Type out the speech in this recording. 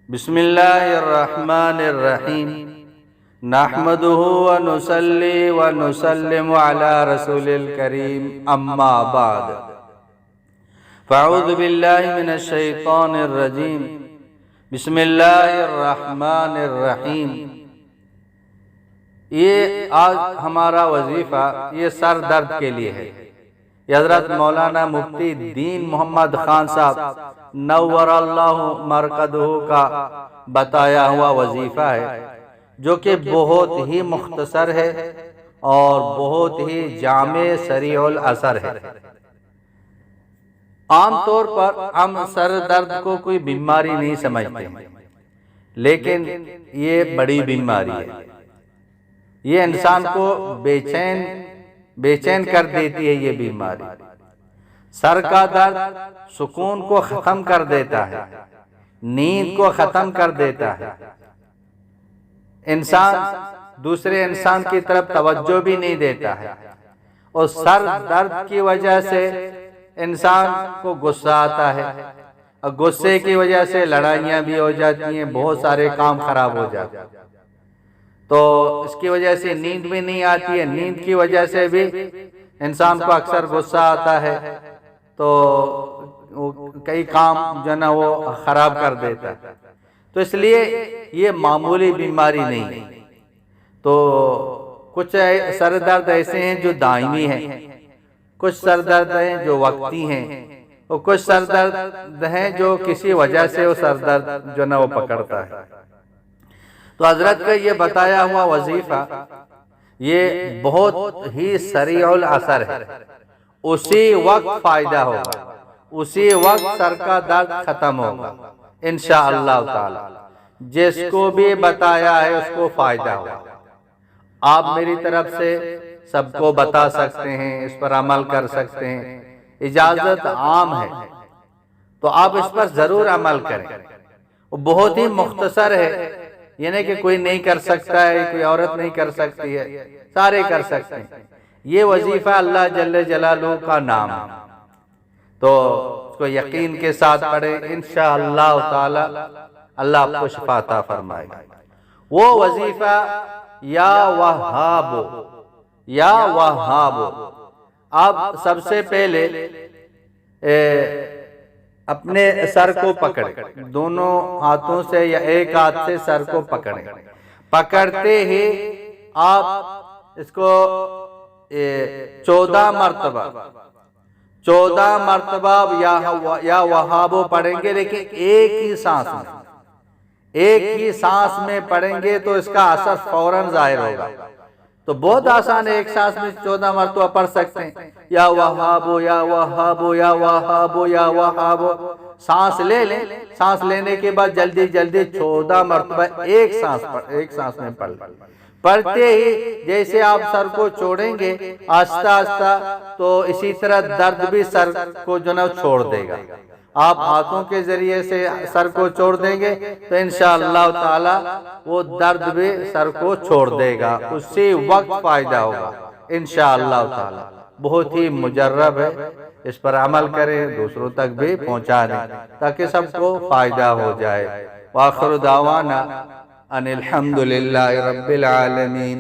بسم اللہ الرحمن الرحیم نحمده ونصلی ونسلم علی رسول الکریم اما بعد فاعوذ باللہ من الشیطان الرجیم بسم اللہ الرحمن الرحیم۔ یہ آج ہمارا وظیفہ یہ سر درد کے لیے ہے۔ یہ حضرت مولانا مفتی دین محمد خان صاحب نور اللہ مرقدہ کا بتایا ہوا وظیفہ ہے، جو کہ بہت ہی مختصر ہے اور بہت ہی جامع سریع الاثر ہے۔ عام طور پر ہم سر درد کو کوئی بیماری نہیں سمجھتے، لیکن یہ بڑی بیماری ہے۔ یہ انسان کو بے چین کر دیتی ہے۔ یہ بیماری سر کا درد سکون کو ختم کر دیتا ہے، نیند کو ختم کر دیتا ہے، انسان دوسرے انسان کی طرف توجہ بھی نہیں دیتا ہے، اور سر درد کی وجہ سے انسان کو غصہ آتا ہے، اور غصے کی وجہ سے لڑائیاں بھی ہو جاتی ہیں، بہت سارے کام خراب ہو جاتے ہیں۔ تو اس کی وجہ سے نیند بھی نہیں آتی ہے، نیند کی وجہ سے بھی انسان کو اکثر غصہ آتا ہے، تو کئی کام جو نا وہ خراب کر دیتا ہے۔ تو اس لیے یہ معمولی بیماری نہیں ہے۔ تو کچھ سر درد ایسے ہیں جو دائمی ہیں، کچھ سر درد ہیں جو وقتی ہیں، اور کچھ سر درد ہیں جو کسی وجہ سے وہ سر درد جو نا وہ پکڑتا ہے۔ تو حضرت کا یہ بتایا ہوا وظیفہ یہ بہت ہی سریع الاثر ہے، اسی وقت فائدہ ہوگا، اسی وقت سر کا درد ختم ہوگا انشاءاللہ تعالی۔ جس کو بھی بتایا ہے اس کو فائدہ ہوگا۔ آپ میری طرف سے سب کو بتا سکتے ہیں، اس پر عمل کر سکتے ہیں، اجازت عام ہے، تو آپ اس پر ضرور عمل کریں۔ وہ بہت ہی مختصر ہے، یعنی کہ کوئی نہیں کر سکتا ہے، کوئی عورت نہیں کر سکتی ہے، سارے کر سکتے ہیں۔ یہ وظیفہ اللہ جل جلالہ کا نام ہے، تو اس کو یقین کے ساتھ پڑھیں، انشاءاللہ تعالی اللہ آپ کو شفا عطا فرمائے گا۔ وہ وظیفہ یا وہاب، یا وہاب۔ آپ سب سے پہلے اپنے سر کو پکڑیں، دونوں ہاتھوں سے یا ایک ہاتھ سے سر کو پکڑیں۔ پکڑتے ہی آپ اس کو 14 مرتبہ یا وہابو پڑھیں گے، لیکن ایک ہی سانس میں پڑھیں گے تو اس کا اثر فوراً ظاہر ہوگا۔ تو بہت آسان ہے، ایک سانس میں 14 مرتبہ پڑھ سکتے ہیں، یا وہابو یا وہابو یا وہابو یا وہابو۔ سانس لے لیں، سانس لینے کے بعد جلدی جلدی 14 مرتبہ ایک سانس میں پڑھ لیں۔ پڑھتے ہی جیسے آپ سر کو چھوڑیں گے آہستہ آہستہ، تو اسی طرح درد بھی سر کو جو نا چھوڑ دے گا۔ آپ ہاتھوں کے ذریعے سے سر کو چھوڑ دیں گے تو انشاءاللہ تعالی وہ درد بھی سر کو چھوڑ دے گا، اسی وقت فائدہ ہوگا انشاءاللہ تعالی۔ بہت ہی مجرب ہے، اس پر عمل کریں، دوسروں تک بھی پہنچا دیں تاکہ سب کو فائدہ ہو جائے۔ وآخر دعوانا ان الحمدللہ رب العالمین۔